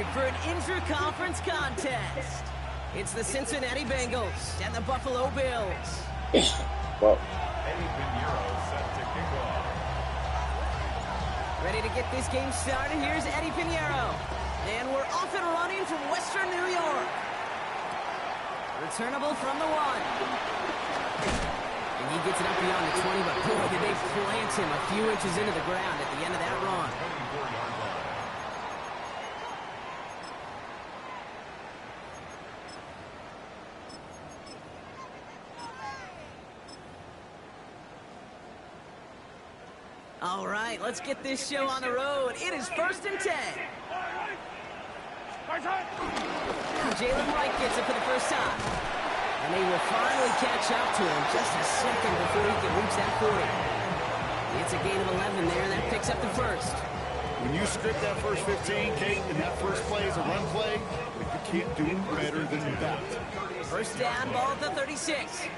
tonight for an intra-conference contest. It's the Cincinnati Bengals and the Buffalo Bills. Well. Eddie Pinheiro set to kick off. Ready to get this game started, here's Eddie Pinheiro. And we're off and running from Western New York. Returnable from the 1. And he gets it up beyond the 20, but boy, did they plant him a few inches into the ground at the end of that run. All right, let's get this show on the road. It is 1st and 10. Jalen Wright gets it for the first time. And they will finally catch up to him just a second before he can reach that 40. It's a gain of 11 there, and that picks up the first. When you script that first 15, Kate, and that first play is a run play, you can't do better than that. First down, ball at the 36.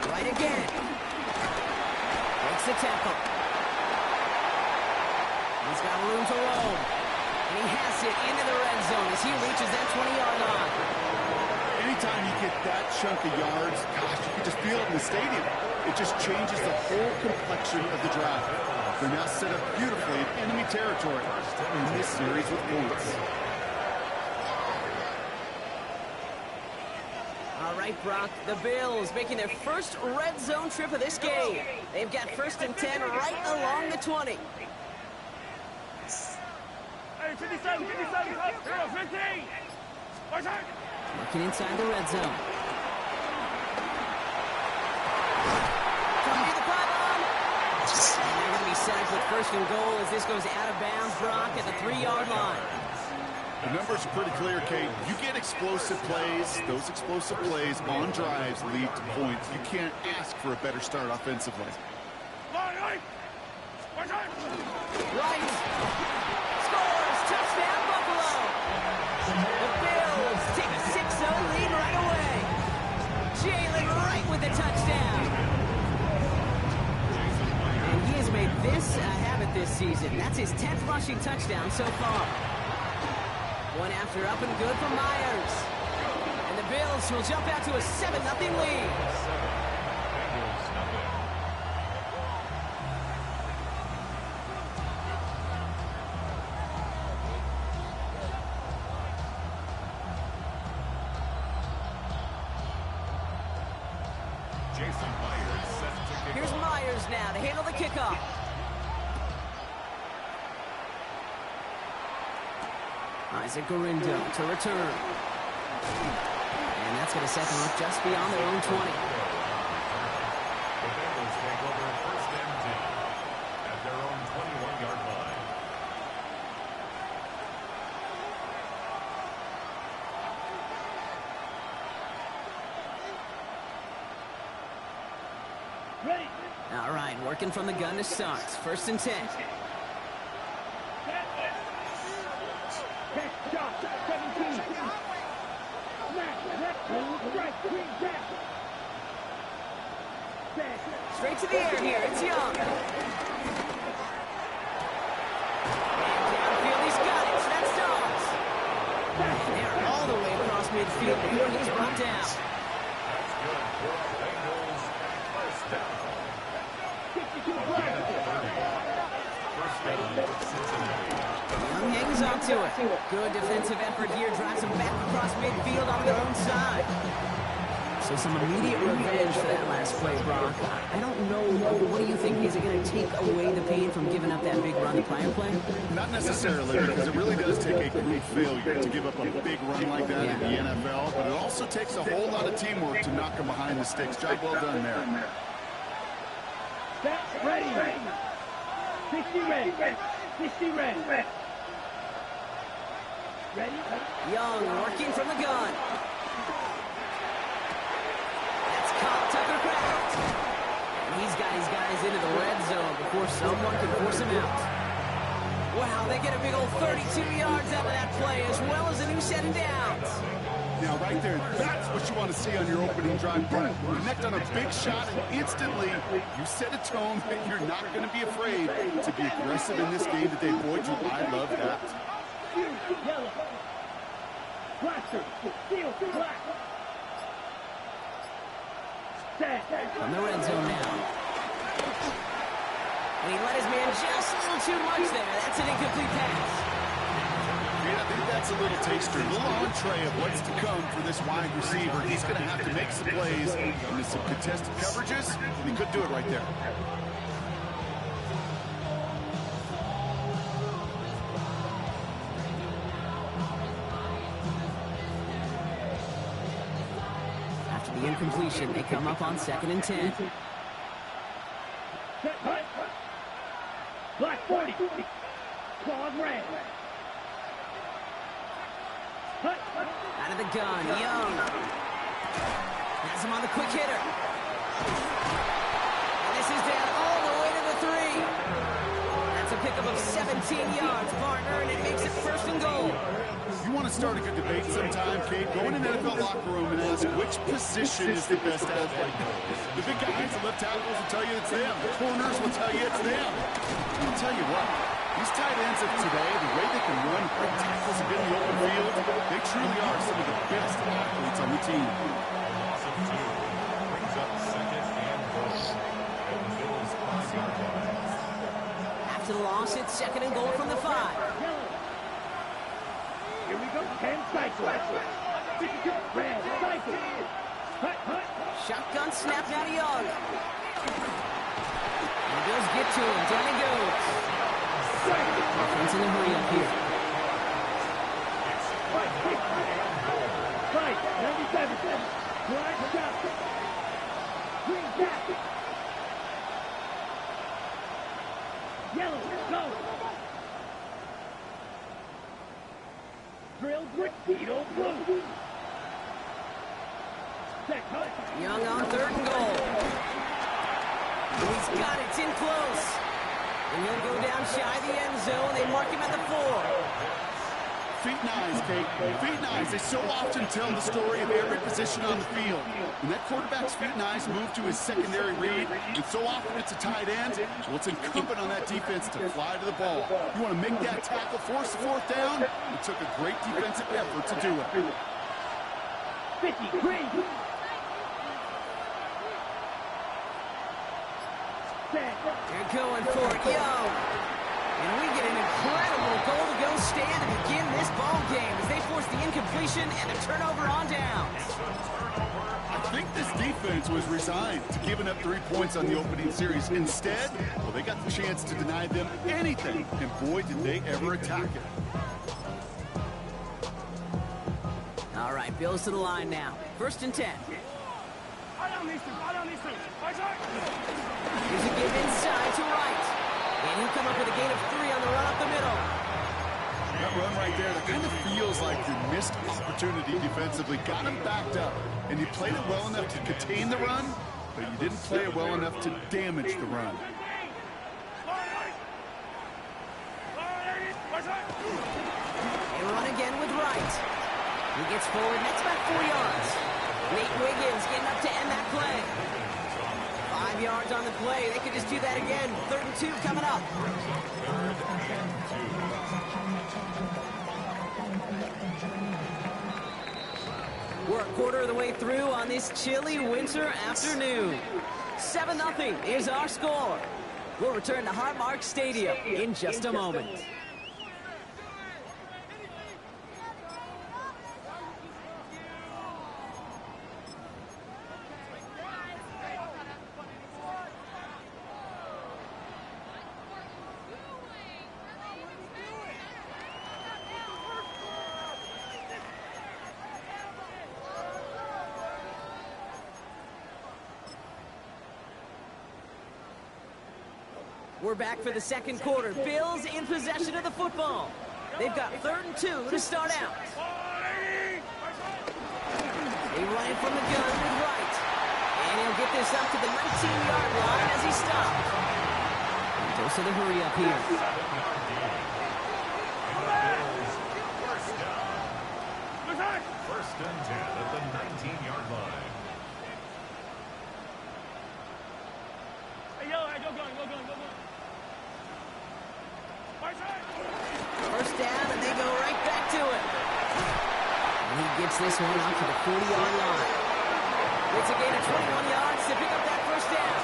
Right again. Makes the tackle. He's got room to roam. And he has it into the red zone as he reaches that 20-yard line. Anytime you get that chunk of yards, gosh, you can just feel it in the stadium. It just changes the whole complexion of the drive. They're now set up beautifully in enemy territory in this series with points. All right, Brock, the Bills making their first red zone trip of this game. They've got 1st and 10 right along the 20. Working inside the red zone. Coming to the pylon. And they're going to be set up with 1st and goal as this goes out of bounds, Brock, at the 3-yard line. The numbers are pretty clear, Kate. You get explosive plays. Those explosive plays on drives lead to points. You can't ask for a better start offensively. Right. Scores. Touchdown, Buffalo. The Bills take a 6-0 lead right away. Jalen Wright with the touchdown. And he has made this a habit this season. That's his 10th rushing touchdown so far. One after up and good for Myers. And the Bills will jump out to a 7-0 lead. Here's Myers now to handle the kickoff. Isaac Gorindo to return. And that's going to set them up just beyond their own 20. The Bengals take over 1st and 10 at their own 21-yard line. Ready. All right, working from the gun to start. 1st and 10. Straight to the air here, it's Young. And downfield, he's got it. That's Dobbs. And they're all the way across midfield before he's brought down. That's good for Bengals. 1st down. First down for Cincinnati. Young hangs on to it. Good defensive effort here. Drives them back across midfield on their own side. So some immediate revenge for that last play, Brock. I don't know. What do you think? Is it going to take away the pain from giving up that big run the prior play? Not necessarily, because it really does take a group failure to give up a big run like that in the NFL, but it also takes a whole lot of teamwork to knock them behind the sticks. Job well done there. Ready. 50 ready. 50 ready. Ready? Young working from the gun. That's caught Tucker Craft. And he's got his guys into the red zone before someone can force him out. Wow, they get a big old 32 yards out of that play as well as a new set of downs. Now, right there, that's what you want to see on your opening drive. Connect on a big shot, and instantly you set a tone that you're not going to be afraid to be aggressive in this game today. Boy, do I love that. Yellow. Blaster. Steel. Black. Set. From the red zone now. And he let his man just a little too much there. That's an incomplete pass. Yeah, I think that's a little taster, a little entree of what's to come for this wide receiver. He's going to have to make some plays into some contested coverages, and he could do it right there. After the incompletion, they come up on 2nd and 10. Set. Hut. Black 40. Clawed red. Hut. Out of the gun, Young. Has him on the quick hitter. And this is down all the way to the 3. That's a pickup of 17 yards, partner, and it makes it 1st and goal. You want to start a good debate sometime, Kate? Go in an NFL locker room and ask which position is the best athlete. The big guys, the left tackles will tell you it's them. The corners will tell you it's them. I'll tell you what, these tight ends of today, the way they can run quick tackles and get in the open field, they truly are some of the best athletes on the team. Loss of 2 brings up 2nd and goal at the Bills' 5-yard line. After the loss, it's 2nd and goal from the 5. Yellow. Here we go. 10 cycle. Red. Cycle. Hut. Shotgun snap now to Young. And the Bills get to him. Down he goes. Offense in a hurry up here. Right. 97. Blind shot. Green back. Yellow. Go. Drill brick. Beetle blue. Set. Hut. Young on 3rd and goal. He's got it. It's in close. And he'll go down shy of the end zone. They mark him at the 4. Feet and eyes, Kate. Feet and eyes. They so often tell the story of every position on the field. When that quarterback's feet and eyes move to his secondary read, and so often it's a tight end, well, it's incumbent on that defense to fly to the ball. You want to make that tackle, force the 4th down? It took a great defensive effort to do it. 50. Green. Set. They're going for it, Young. And we get an incredible goal-to-go stand to begin this ball game as they force the incompletion and a turnover on downs. I think this defense was resigned to giving up 3 points on the opening series. Instead, well, they got the chance to deny them anything, and boy, did they ever attack it. All right, Bills to the line now. 1st and 10. Here's a give inside to right. And he'll come up with a gain of 3 on the run up the middle. That run right there, that kind of feels like you missed opportunity defensively. Got him backed up, and you played it well enough to contain the run, but you didn't play it well enough to damage the run. They run again with right. He gets forward, and that's about 4 yards. Nate Wiggins getting up to end that play. 5 yards on the play. They could just do that again. 3rd and 2 coming up. We're a quarter of the way through on this chilly winter afternoon. 7-0 is our score. We'll return to Highmark Stadium in just a moment. We're back for the 2nd quarter. Bills in possession of the football. They've got 3rd and 2 to start out. They run it from the gun with right. And he'll get this up to the 19-yard line as he stopped. Dose of the hurry up here. First and 10 at the 19-yard line. Hey, yo, hey, go going. First down, and they go right back to it. And he gets this one out to the 40-yard line. It's a gain of 21 yards to pick up that first down.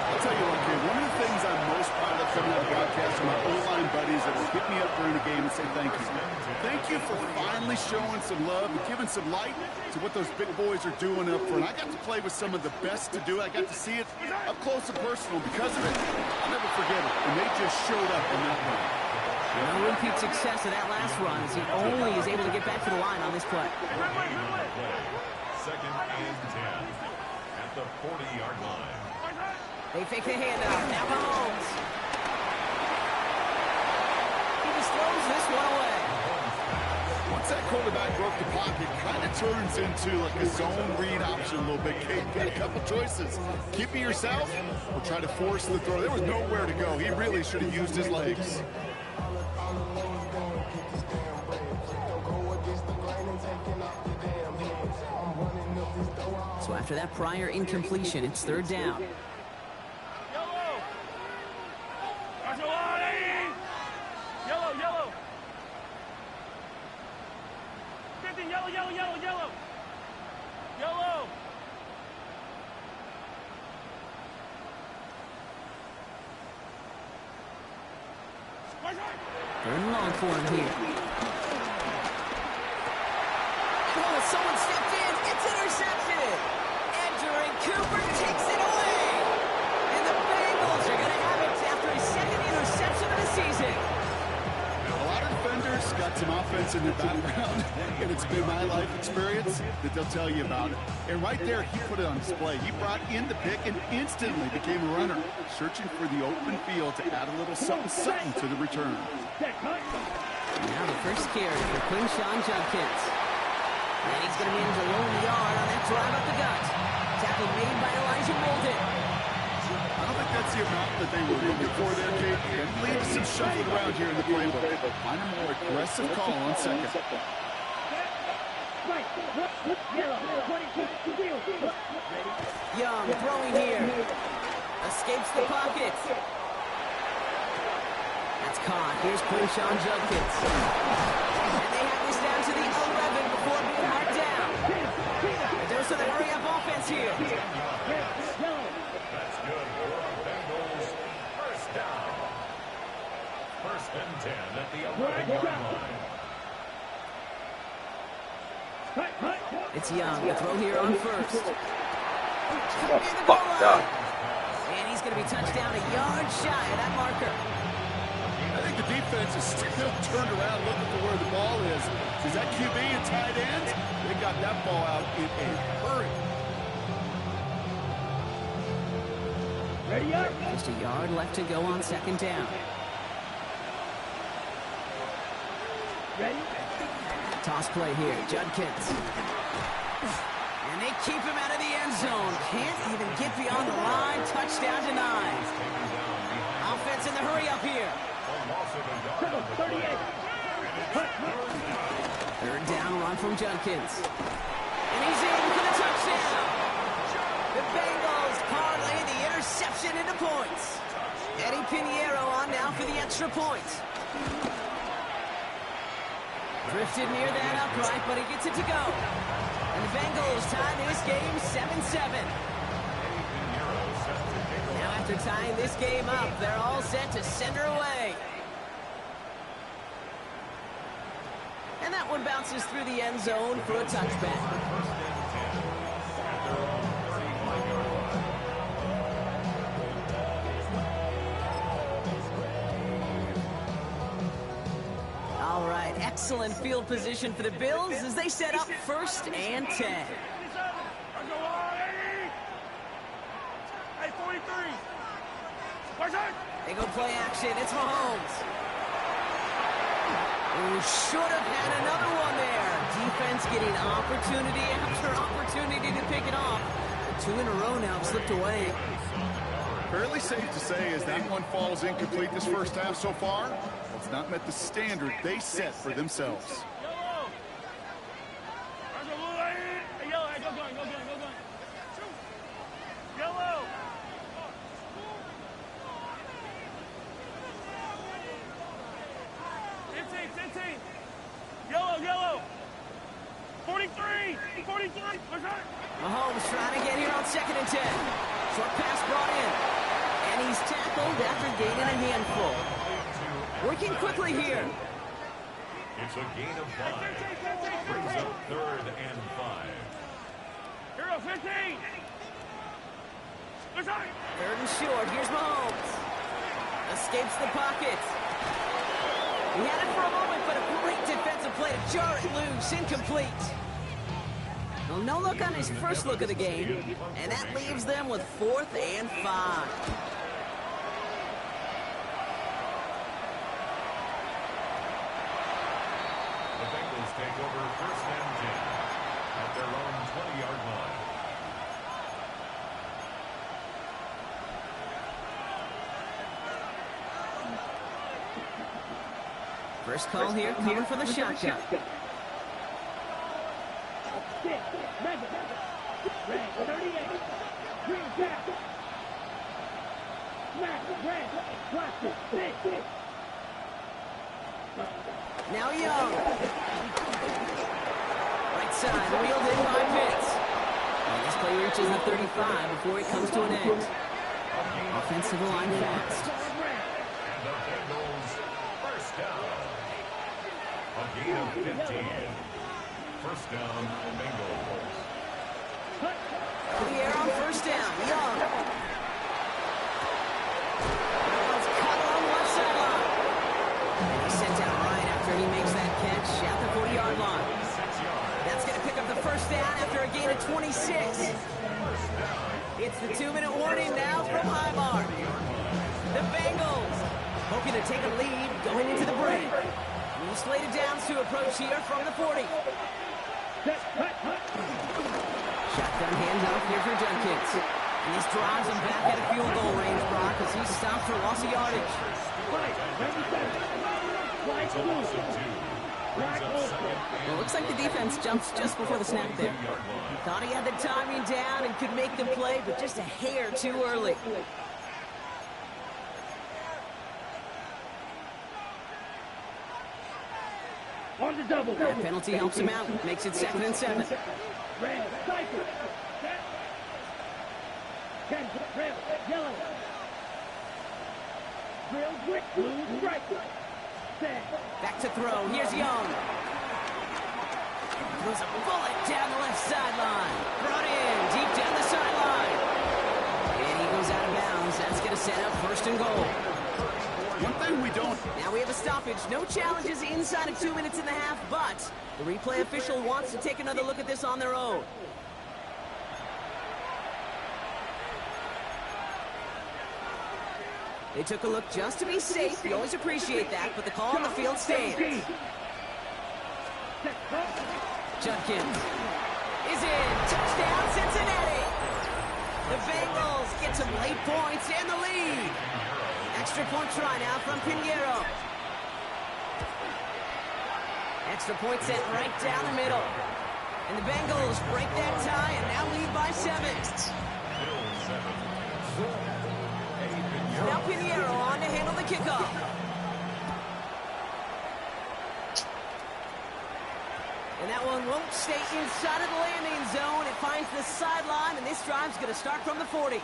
I'll tell you what, kid, one of the things I'm most proud of coming out of the broadcast are my O-line buddies that will hit me up during the game and say thank you. Thank you for finally showing some love and giving some light to what those big boys are doing up front. I got to play with some of the best to do it. I got to see it up close and personal. Because of it, I'll never forget it. And they just showed up in that run. No repeat success of that last run as he only is able to get back to the line on this play. Second and 10 at the 40-yard line. They fake the handoff. Now Mahomes. He just throws this one away. Once that quarterback broke the pocket, kind of turns into like a zone read option a little bit. Kate, you got a couple choices. Keep it yourself or try to force the throw. There was nowhere to go. He really should have used his legs. So after that prior incompletion, it's third down. Yellow. 50, yellow. Third and long for him here. Oh, someone stepped in. It's intercepted. Entering Cooper takes it away. And the Bengals are going to have it after his second interception of the season. A lot of defenders got some offense in their background, and it's been my life experience that they'll tell you about it. And right there, he put it on display. He brought in the pick and instantly became a runner, searching for the open field to add a little something to the return. Now the first carry for Quinshawn Judkins. And he's going to manage a lone yard on that drive up the gut. Tackle made by Elijah Molden. I don't think that's the amount that they were looking for there, Kate. And leave some shuffling around here in the playbook. Find a more aggressive call on second. Young throwing here. Escapes the pocket. That's caught. Here's Quinshawn Judkins. And they have this down to the 11 before being marked down. A dose of the hurry-up offense here. That's good for Bengals. First down. First and 10 at the 11-yard line. It's Young. The throw here on first. Fucked up. And he's going to be touched down a yard shy of that marker. I think the defense is still turned around looking for where the ball is. Is that QB and tight end? They got that ball out in a hurry. Ready up. Just a yard left to go on second down. Ready. Toss play here. Judkins. And they keep him out of the end zone. Can't even get beyond the line. Touchdown denied. Offense in the hurry up here. 38. Third down run from Judkins. And he's in for the touchdown. The Bengals parlay the interception into points. Eddie Pinheiro on now for the extra point. Drifted near that upright, but he gets it to go. And the Bengals tie this game 7-7. Now after tying this game up, they're all set to send her away. And that one bounces through the end zone for a touchback. All right, excellent field position for the Bills as they set up first and 10. Hey, 43. They go play action. It's Mahomes. Who should have had another one there. Defense getting opportunity after opportunity to pick it off. The 2 in a row now have slipped away. Fairly safe to say as that one falls incomplete this first half so far, it's not met the standard they set for themselves. 15, 43, what's that? Mahomes trying to get here on 2nd and 10. Short pass brought in. And he's tackled after gaining a handful. Working quickly here. It's a gain of 5. Brings up 3rd and 5. Hero 15. What's that? 3rd and short. Here's Mahomes. Escapes the pocket. He had it for a moment, but a great defensive play to jar it loose. Incomplete. Well, no look on his first look of the game, and that leaves them with 4th and 5. The Bengals take over 1st and 10 at their own 20-yard line. First call here, coming for the shotgun. Red, 38. Green back. Smack, red, blast it, 6. Now Young. Right side, wheeled in by Pitts. And this play reaches the 35 before it comes to an end. Offensive line fast. And the Bengals, 1st down. A gain of 15. 1st down, Bengals. The air on 1st down, Young. It's caught on left sideline. And he's sent out right after he makes that catch at the 40-yard line. 6 yards. That's going to pick up the 1st down after a gain of 26. It's the 2-minute warning now from Highmark. The Bengals hoping to take a lead going into the break. Slated downs to approach here from the 40. Shotgun handoff here for Jenkins. And this drives him back at a field goal range, Brock, as he stops for loss of yardage. Well, it looks like the defense jumps just before the snap there. Thought he had the timing down and could make the play, but just a hair too early. On the double. That penalty helps him out. Makes it 2nd and 7. Red, cycle. Set. 10, red, yellow. Drill, quick, blue, strike. Set. Back to throw. Here's Young. Throws a bullet down the left sideline. Brought in deep down the sideline. And he goes out of bounds. That's going to set up 1st and goal. One thing we don't... Now we have a stoppage. No challenges inside of 2 minutes and a half, but the replay official wants to take another look at this on their own. They took a look just to be safe. You always appreciate that, but the call on the field stands. Judkins is in. Touchdown, Cincinnati. The Bengals get some late points and the lead. Extra point try now from Pinheiro. Extra point set right down the middle. And the Bengals break that tie and now lead by 7. Now Pinheiro on to handle the kickoff. And that one won't stay inside of the landing zone. It finds the sideline, and this drive's going to start from the 40.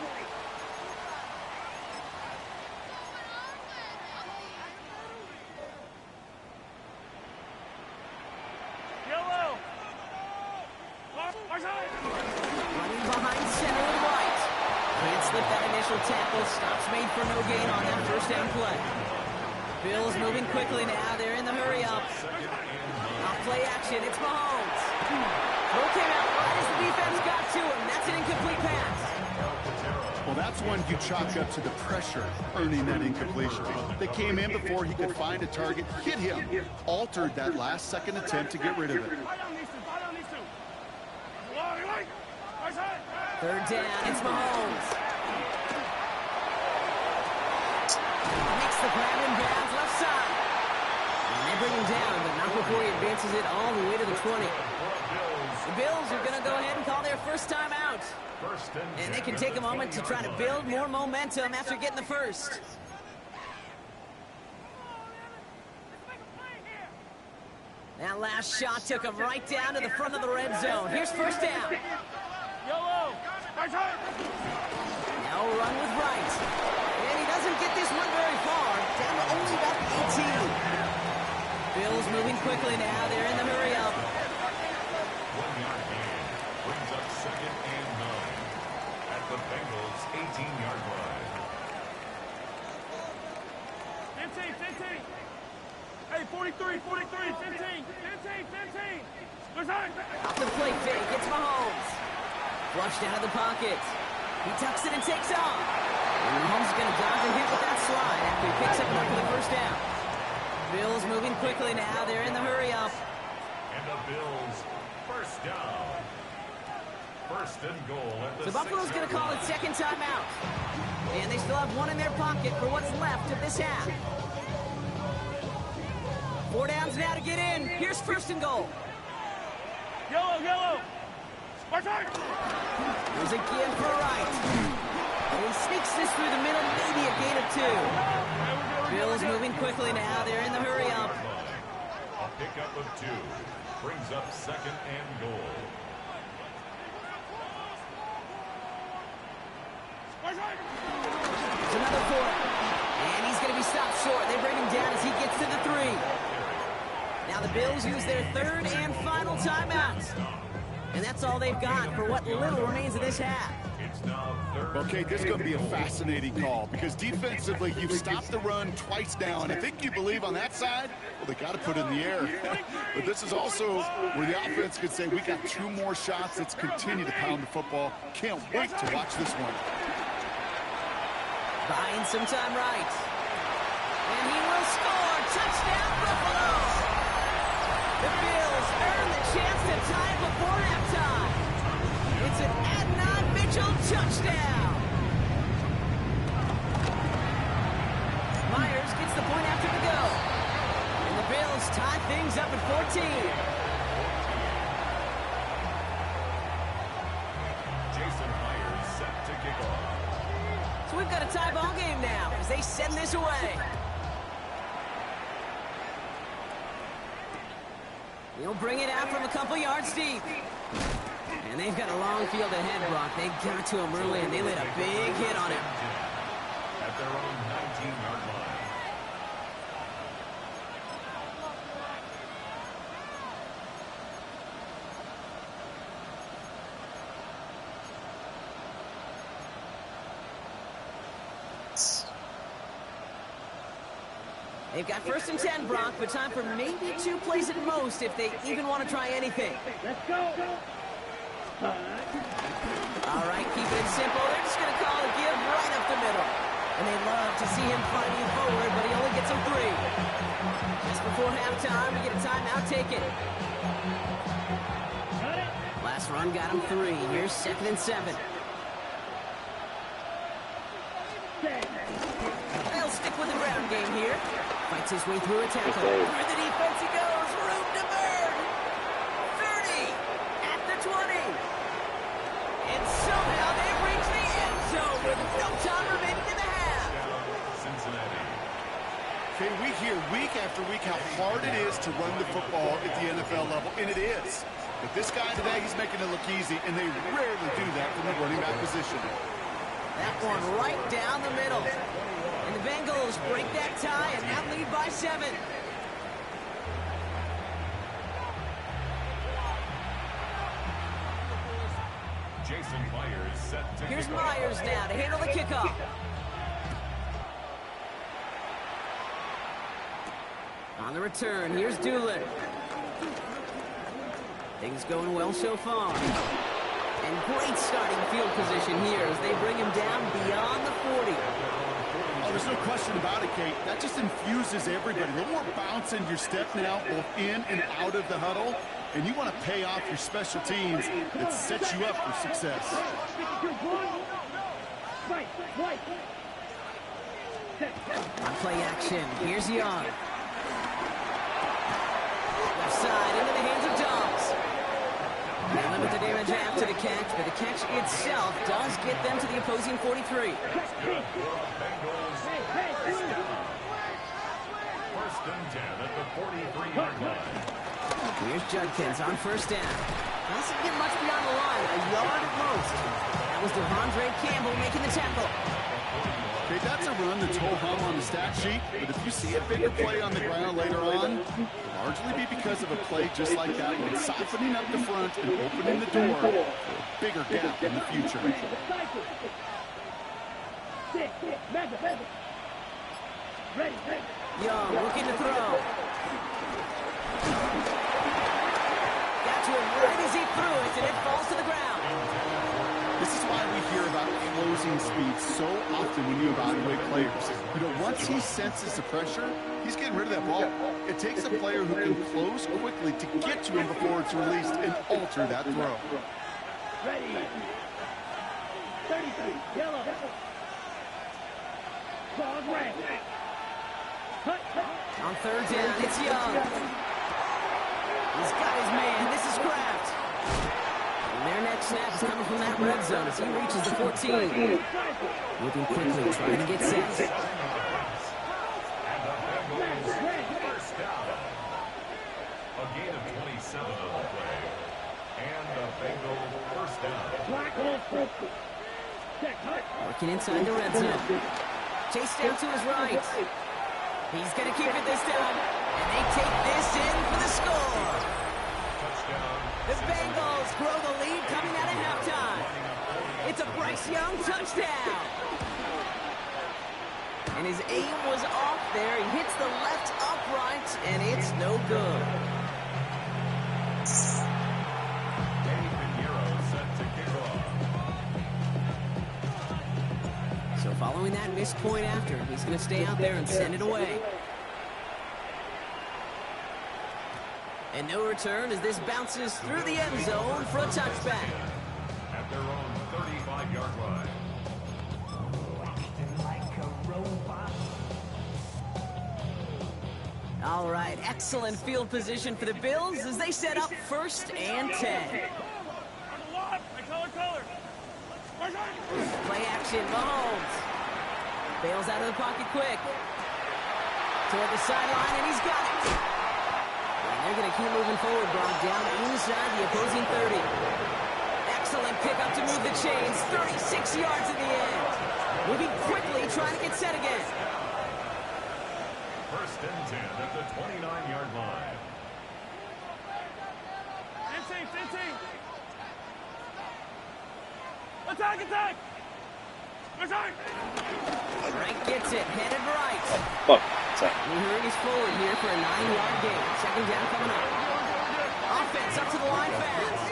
Yellow. Running behind center and White. Can't slip that initial tackle. Stops made for no gain on that 1st down play. Bills moving quickly now. They're in the hurry up. Off play action. It's Mahomes. Throw came out right as the defense got to him. That's an incomplete pass. Well, that's one you chalk up to the pressure earning that incompletion. They came in before he could find a target, hit him, altered that last second attempt to get rid of it. 3rd down, it's Mahomes. Makes the grab in bounds left side. And they bring him down, but not before he advances it all the way to the 20. The Bills are going to go ahead and call their 1st time out. And they can take a moment to try to build more momentum after getting the first. That last shot took him right down to the front of the red zone. Here's first down. Yellow. Now a run with Wright. And he doesn't get this one very far. Down to only about the 18. Bills moving quickly now. They're in the hurry up. 1 yard gain brings up second and 9 at the Bengals' 18-yard line. 15. Hey, 43, 15. Off the play fake. It's Mahomes. Flushed out of the pocket. He tucks it and takes off. And Mahomes is going to dodge and hit with that slide after he picks up enough for the first down. Bills moving quickly now. They're in the hurry up. And the Bills, first down. First and goal at the So Buffalo's going to call it second timeout. And they still have one in their pocket for what's left of this half. 4 downs now to get in. Here's first and goal. Yellow. There's a give for Wright. And he sneaks this through the middle, maybe a gain of 2. Bills moving quickly now. They're in the hurry up. A pickup of 2 brings up second and goal. There's another 4. And he's going to be stopped short. They bring him down as he gets to the 3. Now the Bills use their third and final timeout. And that's all they've got for what little remains of this half. It's now third. Okay, this is going to be a fascinating call because defensively, you've stopped the run twice now, and I think you believe on that side, well, they got to put it in the air. But this is also where the offense could say, we got 2 more shots. Let's continue to pound the football. Can't wait to watch this one. Buying some time right. And he will score. Touchdown, Buffalo! The Bills earn the chance to tie it before halftime. It's an Adnan Mitchell touchdown. Myers gets the point after the go. And the Bills tie things up at 14. Jason Myers set to kick off. So we've got a tie ball game now as they send this away. He'll bring it out from a couple yards deep. And they've got a long field ahead, Brock. They got to him early, and they laid a big hit on him. At their own 19-yard line. They've got first and 10, Brock, but time for maybe 2 plays at most if they even want to try anything. Let's go. All right, keeping it simple. They're just going to call a give right up the middle. And they love to see him fighting forward, but he only gets them 3. Just before halftime, we get a timeout taken. Last run got him 3. Here's second and 7. They'll stick with the ground game here. Fights his way through a tackle. Through the defense he goes. Room to burn. 30 at the 20. And somehow they reach the end zone with no time remaining in the half. Cincinnati. Okay, we hear week after week how hard it is to run the football at the NFL level, and it is. But this guy today, he's making it look easy, and they rarely do that from the running back position. That one right down the middle. And the Bengals break that tie and now lead by 7. Jason Myers set to Here's kick off. Myers now to handle the kickoff. On the return, here's Doolin. Things going well so far. And great starting field position here as they bring him down beyond the 40. Oh, there's no question about it, Kate. That just infuses everybody. A little more bounce in your step now, both in and out of the huddle. And you want to pay off your special teams that sets you up for success. On play action, here's Young. Left side into the hands of Dobbs. They limit the damage after the catch, but the catch itself does get them to the opposing 43. First and 10 at the 43-yard line. Judkins on first down. Doesn't get much beyond the line, a yard at most. That was Devondre Campbell making the tackle. Okay, that's a run that's ho-hum on the stat sheet, but if you see a bigger play on the ground later on, it'll largely be because of a play just like that one, softening up the front and opening the door for a bigger gap in the future. Young looking to throw. Got to him right as he threw it, and it falls to the ground. This is why we hear about closing speed so often when you evaluate players. You know, once he senses the pressure, he's getting rid of that ball. It takes a player who can close quickly to get to him before it's released and alter that throw. Ready. 33, yellow. Ball red. On third down, it's Young. He's got his man. This is Kraft. And their next snap is coming from that red zone as he reaches the 14. Moving quickly, trying to get set. And the Bengals first down. A gain of 27 on the play. And the Bengals first down. Working inside the red zone. Chase down to his right. He's going to keep it this time. And they take this in for the score. Touchdown. The Bengals grow the lead coming out of halftime. It's a Bryce Young touchdown. And his aim was off there. He hits the left upright, and it's no good. Danny Pinheiro set to kick off. So following that missed point after, he's going to stay out there and send it away. And no return as this bounces through the end zone for a touchback. At their own 35-yard line. All right, excellent field position for the Bills as they set up 1st and 10. Play action, Mahomes. Bails out of the pocket quick. Toward the sideline, and he's got it. And they're going to keep moving forward, Brock, down inside the opposing 30. Excellent pickup to move the chains. 36 yards in the end. Moving quickly, trying to get set again. 1st and 10 at the 29-yard line. 15. Attack! Frank gets it, headed right. Fuck. What's that? We heard he's forward here for a 9-yard gain. 2nd down coming up. Offense up to the line fast.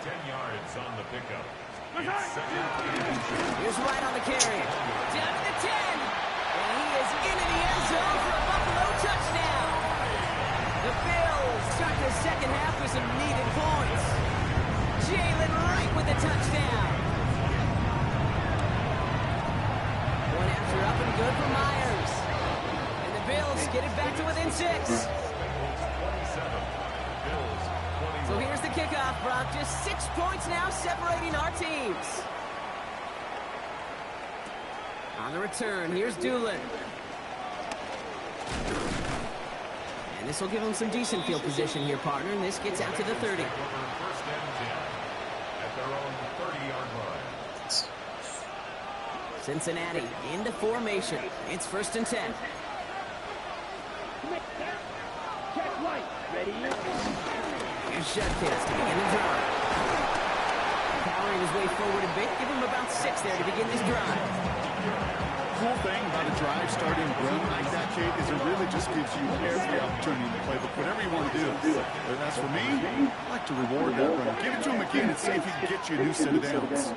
10 yards on the pickup. It's 2nd and 2. Here's Wright on the carry. Down to the 10. And he is into the end zone for a Buffalo touchdown. The Bills start the second half with some needed points. Jalen Wright with the touchdown. One after up and good for Myers. And the Bills get it back to within 6. Bengals 27. Bills 21. So here's the kickoff, Brock. Just 6 points now separating our teams. On the return, here's Doolin. And this will give him some decent field position here, partner. And this gets out to the 30. 1st and 10 at their own 30-yard line. Cincinnati into formation. It's 1st and 10. Here's Judkins to begin the drive. Powering his way forward a bit. Give him about 6 there to begin this drive. Cool thing about a drive starting run like that, Kate, is it really just gives you every opportunity in the playbook, whatever you want to do. But as for me, I like to reward that run. Give it to him again and see if he can get you a new set of downs.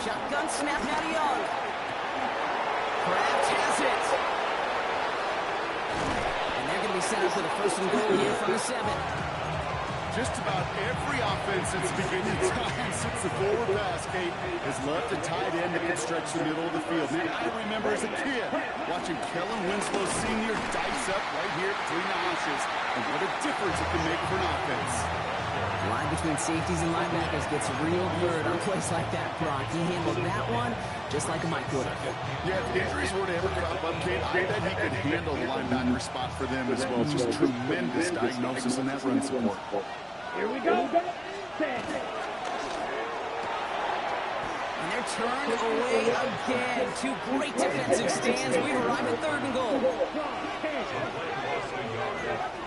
Shotgun snap now to Young. Kraft has it. And they're going to be set up with a 1st and goal here from the 7. Just about every offense since the beginning of time, since the forward pass, Kate, has loved a tight end that can stretch the middle of the field. Man, I remember as a kid watching Kellen Winslow Sr. dice up right here between the hashes. And what a difference it can make for an offense. Line between safeties and linebackers gets real blurred on plays like that, Brock. He handled that one just like a Mike would have. Yeah, if injuries were to ever crop up, Kate, I bet he could handle the linebacker spot for them as well. Just tremendous diagnosis in that run support. Here we go. And they're turned away again. Two great defensive stands. We arrive at 3rd and goal.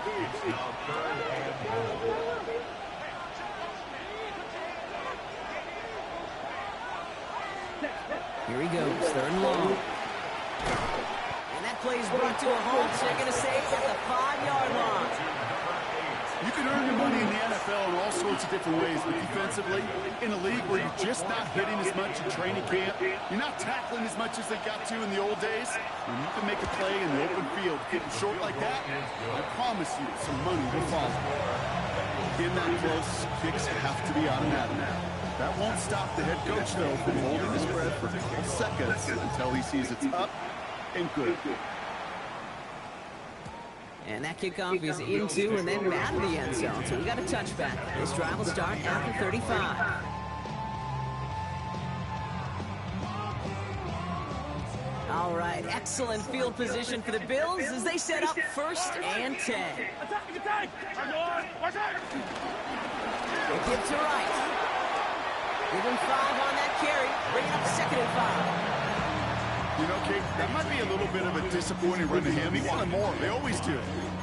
It's now 3rd and goal. Here he goes, 3rd and long. And that play is brought to a halt. So they're going to say at the 5-yard line. You can earn your money in the NFL in all sorts of different ways, but defensively, in a league where you're just not hitting as much in training camp, you're not tackling as much as they got to in the old days, when you can make a play in the open field, getting short like that, I promise you some money will follow. In that close, kicks have to be automatic. That won't stop the head coach, though, from holding his breath for 12 seconds until he sees it's up and good. And that kickoff is into and then out of the end zone. So we got a touchback. This drive will start after 35. All right, excellent field position for the Bills as they set up 1st and 10. Attack! They give to right. Give him 5 on that carry. Bring it up 2nd and 5. You know, Kate, that might be a little bit of a disappointing run to him. He wanted more. They always do.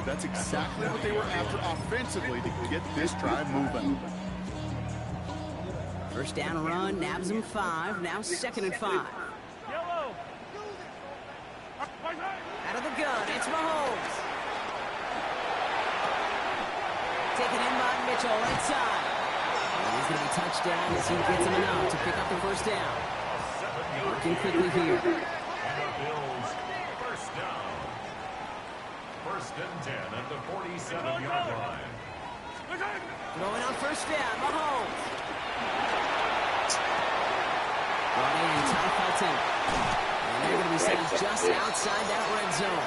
That's exactly what they were after offensively to get this drive moving. 1st down run, nabs him 5. Now 2nd and 5. Yellow. Out of the gun, it's Mahomes. Taken in by Mitchell, right side. And he's going to be touchdown as he gets him enough to pick up the 1st down. Working quickly here. Bills, 1st down. 1st and 10 at the 47-yard line. Going on 1st down, Mahomes. Brought in Ty Felton. And they're going to be set up just outside that red zone.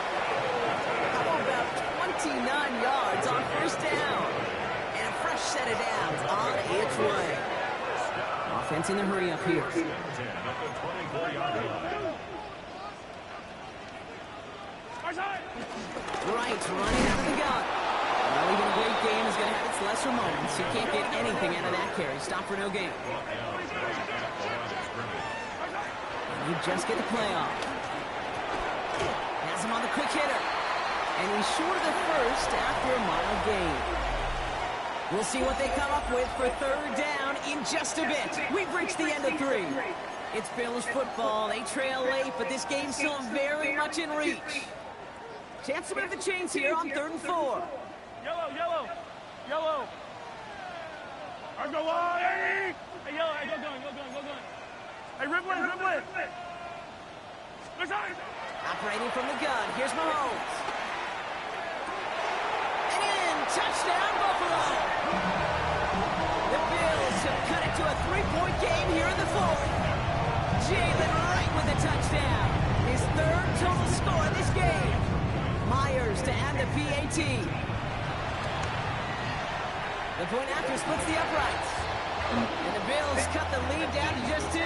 How about 29 yards on 1st down? And a fresh set of downs on its way. Offense in the hurry up here. 1st and 10 at the 24-yard line. Right, running out of the gun. Well, even a great game is going to have its lesser moments. You can't get anything out of that carry. Stop for no gain. And you just get the play off. Has him on the quick hitter. And he's short of the 1st after a mile gain. We'll see what they come up with for 3rd down in just a bit. We've reached the end of 3. It's Bills football. They trail late, but this game's still very much in reach. Chance to move the chains here on 3rd and 4. Yellow. I go on. Hey, yellow. Hey, go going. Hey, rip one. Operating from the gun. Here's Mahomes. And in. Touchdown, Buffalo. The Bills have cut it to a 3-point game here in the 4th. Jalen Wright with a touchdown. His 3rd total score in this game. Myers to add the PAT. The point after splits the uprights. And the Bills cut the lead down to just 2.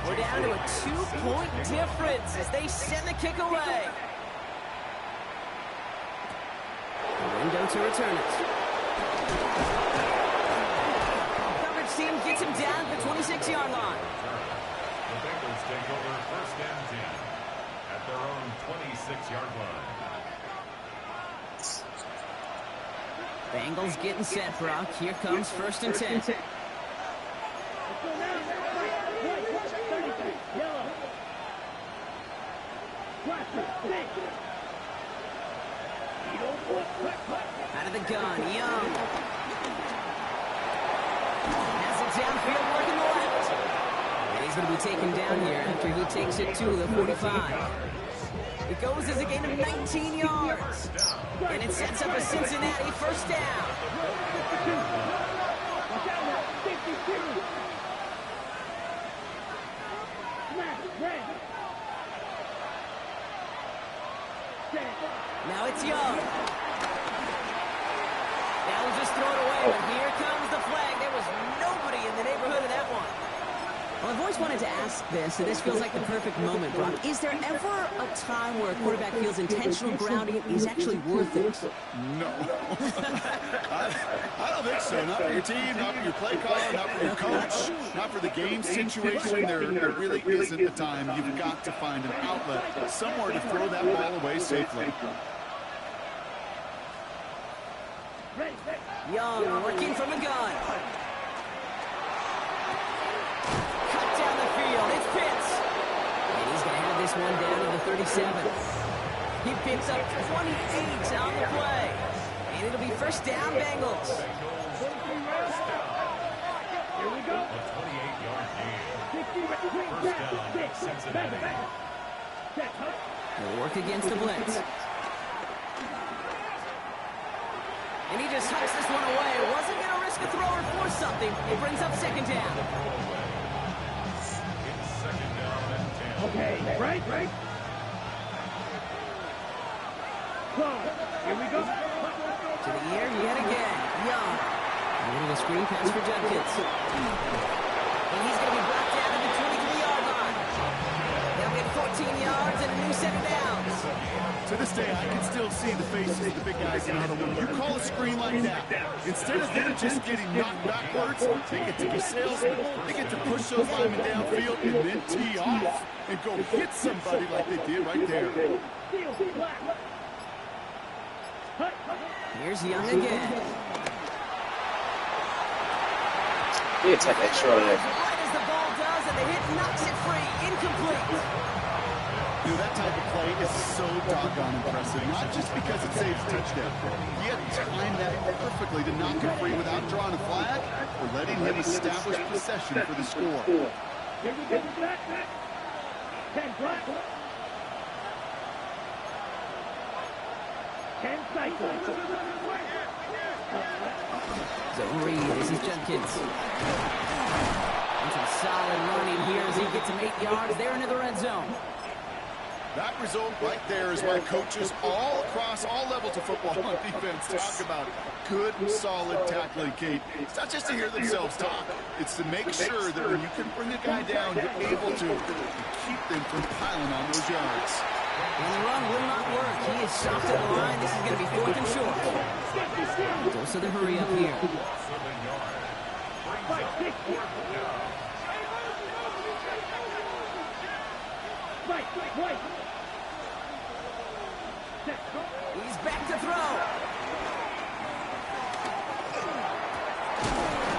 We're down to a 2-point difference as they send the kick away. The window to return it. Coverage team gets him down at the 26-yard line. The Bengals take over 1st and 10 at their own 26-yard line. Bengals getting set, Brock. Here comes 1st and 10. Out of the gun, Young. Has it downfield, working the left. And he's going to be taken down here after he takes it to the 45. It goes as a gain of 19 yards. And it sets up a Cincinnati 1st down. Now it's Young. That was just thrown away, but here comes the flag. There was nobody in the neighborhood of that one. Well, I've always wanted to ask this, and this feels like the perfect moment, Brock. Is there ever a time where a quarterback feels intentional grounding is actually worth it? No. I don't think so. Not for your team, not for your play caller, not for your coach, not for the game situation. There really isn't a time. You've got to find an outlet, somewhere to throw that ball away safely. Young working from a gun. Cut down the field. It's Pitts. And he's going to have this one down to the 37. He picks up 28 on the play. And it'll be first down, Bengals. Here we go. A 28-yard gain. First down, Cincinnati. He'll work against the blitz. And he just tucks this one away. Wasn't going to risk a throw or force something. It brings up second down. It's second down and 10. Okay, right. Close. Here we go. To the air yet again. Young. A little screen pass for Judkins. And he's going to be brought down to the 23-yard line. They'll get 14 yards and a new set of downs. To this day, I can still see the faces of the big guys in huddle. When you call a screen like that, instead of them just getting knocked backwards, they get to be salesmen. They get to push those linemen downfield and then tee off and go hit somebody like they did right there. Here's Young again. You take extra on it. Right as the ball does, and the hit knocks it free. Incomplete. You know, that type of play is so doggone impressive, not just because it saves a touchdown. He had timed that perfectly to knock it free without drawing a flag or letting him establish possession for the score. Here we go. 10 black. 10 cycles. Zone read. This is Judkins. And some solid running here as he gets him 8 yards. They're into the red zone. That result right there is why coaches all across all levels of football on defense talk about good, solid tackling, Kate. It's not just to hear themselves talk. It's to make sure that when you can bring a guy down, you're able to keep them from piling on those yards. And the run will not work. He is stopped at the line. This is going to be 4th and short. Dose of the hurry up here. He's back to throw.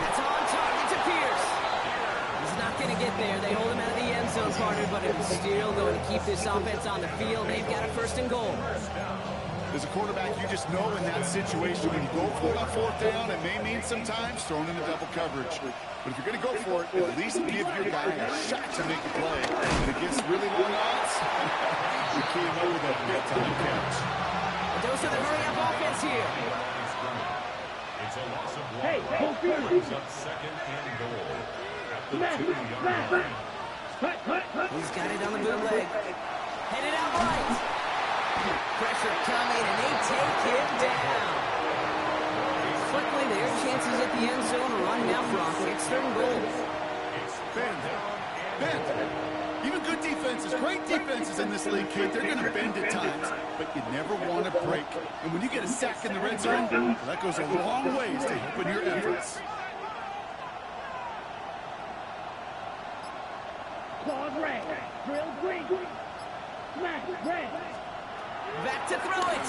That's on target to Pierce. He's not going to get there. They hold him out of the end zone, partner, but it's still going to keep this offense on the field. They've got a 1st and goal. As a quarterback, you just know in that situation when you go for it on 4th down, it may mean sometimes throwing in the double coverage. But if you're going to go for it, at least give your guy a shot to make a play. And against really long odds, we came up with a big-time catch. A dose of the hurry-up offense here. It's a loss of 1. Hey, Brings up second and goal at the 2-yard line. He's got it on the bootleg. Headed out right. Pressure coming, and they take him down. Quickly, their chances at the end zone are running out, Brock. It's 3rd and goal. Bend. Even good defenses, great defenses in this league, Kate, they're going to bend at times, but you never want to break. And when you get a sack in the red zone, that goes a long ways to helping your efforts. Claude Ray. Drill green. Smash red. Back to throw it.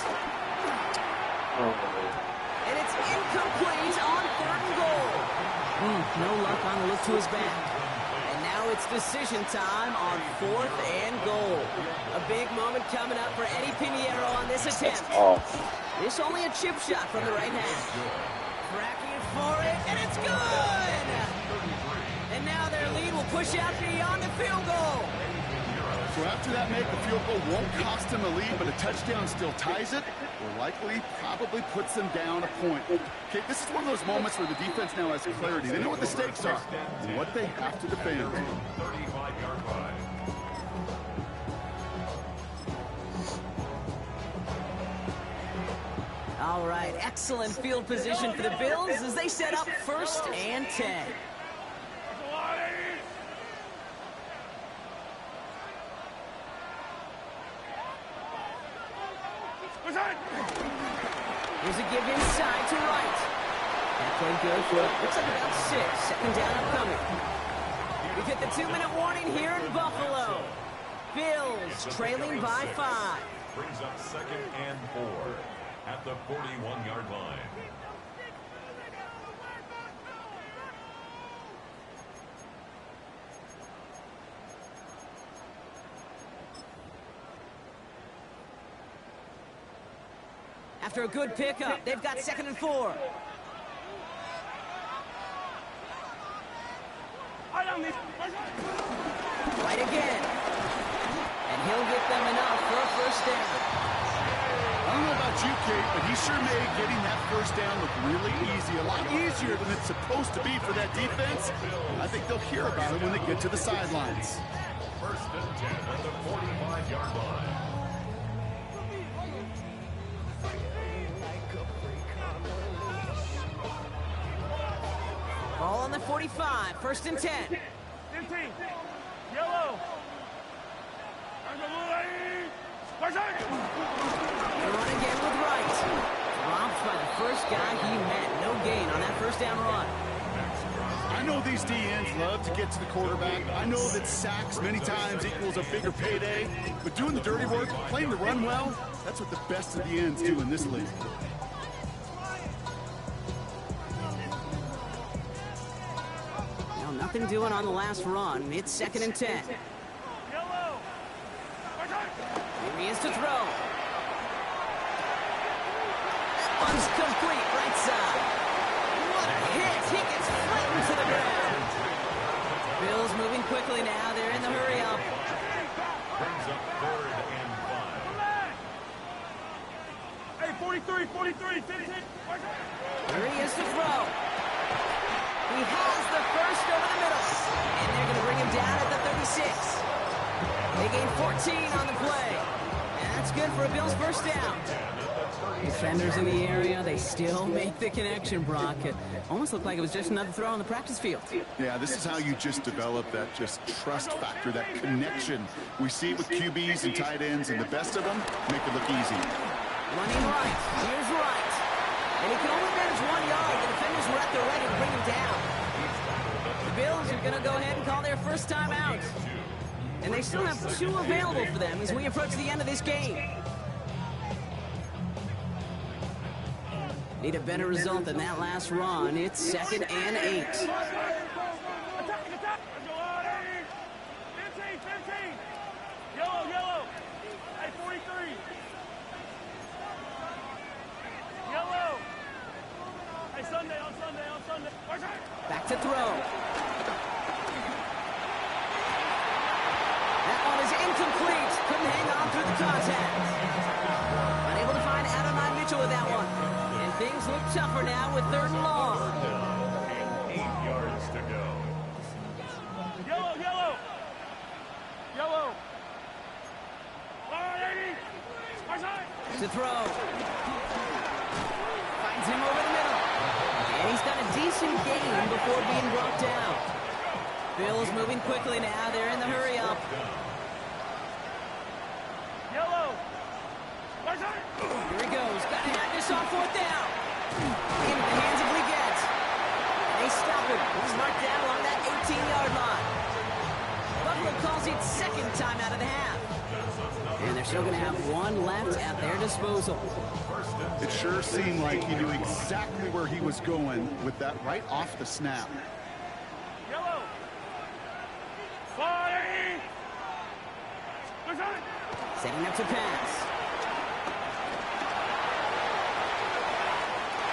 And it's incomplete on 3rd and goal. No luck on the look to his back. And now it's decision time on 4th and goal. A big moment coming up for Eddie Pinheiro on this attempt. This only a chip shot from the right half. Cracking for it, and it's good! And now their lead will push out beyond the field goal. So after that make, the field goal won't cost them a lead, but a touchdown still ties it, or likely probably puts them down a point. Okay, this is one of those moments where the defense now has clarity. They know what the stakes are and what they have to defend. 35-yard line. All right, excellent field position for the Bills as they set up 1st and 10. Here's a give inside to right. That play good for, looks like about 6. 2nd down upcoming. We've hit the 2-minute warning here in Buffalo. Bills trailing by 5. Brings up 2nd and 4 at the 41-yard line. After a good pickup, they've got 2nd and 4. Right again. And he'll get them enough for a 1st down. I don't know about you, Kate, but he sure made getting that 1st down look really easy. A lot easier than it's supposed to be for that defense. I think they'll hear about it when they get to the sidelines. 1st and 10 at the 45-yard line. Ball on the 45, 1st and 10. 15. Yellow. They run again with Wright. Dropped by the 1st guy he met. No gain on that 1st down run. I know these DNs love to get to the quarterback. I know that sacks many times equals a bigger payday. But doing the dirty work, playing the run well, that's what the best of the ends do in this league. Well, nothing doing on the last run. It's 2nd and 10. Yellow. Here he is to throw. Spins complete, right side. What a hit. He gets flattened to the ground. Bills moving quickly now. They're in the hurry up. Brings up 3rd and 5. Hey, 43, 43, 15. Here he is to throw. He has the 1st over the middle. And they're going to bring him down at the 36. They gain 14 on the play. And that's good for a Bills 1st down. Defenders in the area, they still make the connection, Brock. It almost looked like it was just another throw on the practice field. Yeah, this is how you just develop that just trust factor, that connection. We see it with QBs and tight ends, and the best of them make it look easy. Running right. Here's Wright. And he can only manage 1 yard. The defenders were at the ready to bring him down. The Bills are going to go ahead and call their 1st time out. And they still have 2 available for them as we approach the end of this game. Need a better result than that last run. It's 2nd and 8. Attack, attack. 15, 15. Yellow, yellow. Hey, 43. Yellow. Hey, Sunday, on Sunday, on Sunday. Back to throw. That one is incomplete. Couldn't hang on through the contact. Unable to find Adonai Mitchell with that one. And things look tougher now with 3rd and long. And 8 yards to go. Yellow, yellow. Yellow. To throw. Finds him over the middle. And he's got a decent gain before being brought down. Bills moving quickly now. They're in the hurry up. Yellow. Here he goes. Got to have this on 4th down. Into the hands of Leggett. And they stop him. He's marked down along that 18-yard line. Buffalo calls it 2nd time out of the half. And they're still going to have 1 left at their disposal. It sure seemed like he knew exactly where he was going with that right off the snap. Yellow. Setting up to pass.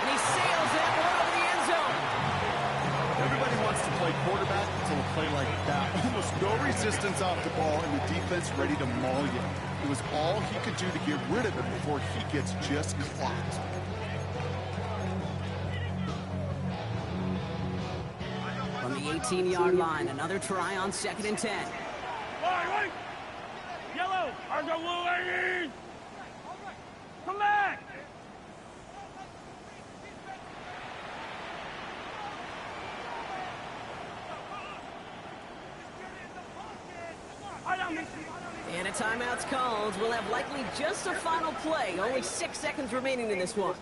And he sails that one over the end zone. Everybody wants to play quarterback until a play like that. Almost no resistance off the ball and the defense ready to maul you. It was all he could do to get rid of it before he gets just clocked. From the 18-yard line, another try on 2nd and 10. Wait. Yellow. Come back. That timeout's called. We'll have likely just a final play. Only 6 seconds remaining in this one.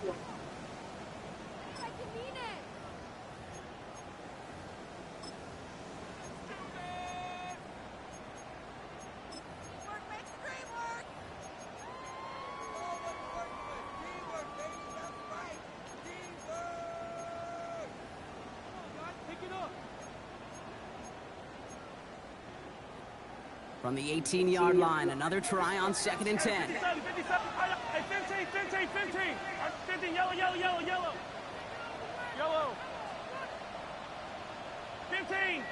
From the 18-yard line, another try on 2nd and 10. 57, 57. Hey, 15, 15, yellow. Yellow. 15.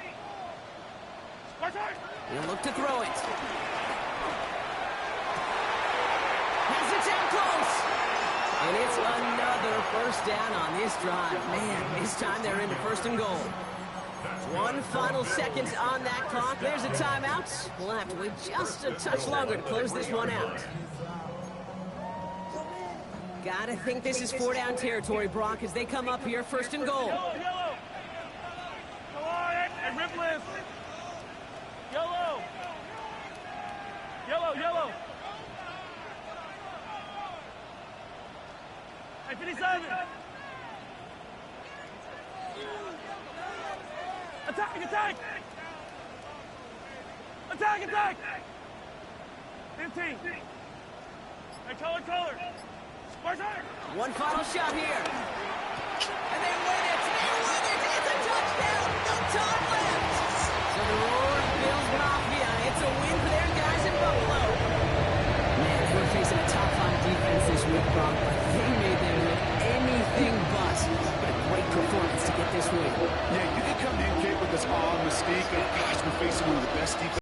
He'll look to throw it. Has it down close. And it's another first down on this drive. Man, this time they're into 1st and goal. One final second on that clock. There's a timeout. We'll have to wait just a touch longer to close this one out. Gotta think this is 4-down territory, Brock, as they come up here 1st and goal. Yellow. Come on, hey, rip list. Yellow. Hey, 57. Attack! 15. Hey, color. One final shot here. And they win it! It's a touchdown! No time left! So the Roaring Bills Mafia, it's a win for their guys in Buffalo. Man, we're facing a top-5 defense this week, Brock, but they made them look anything but. What a great performance to get this win. Yeah, you can come in, Kate, with this awe and mystique of, gosh, we're facing one of the best defenses.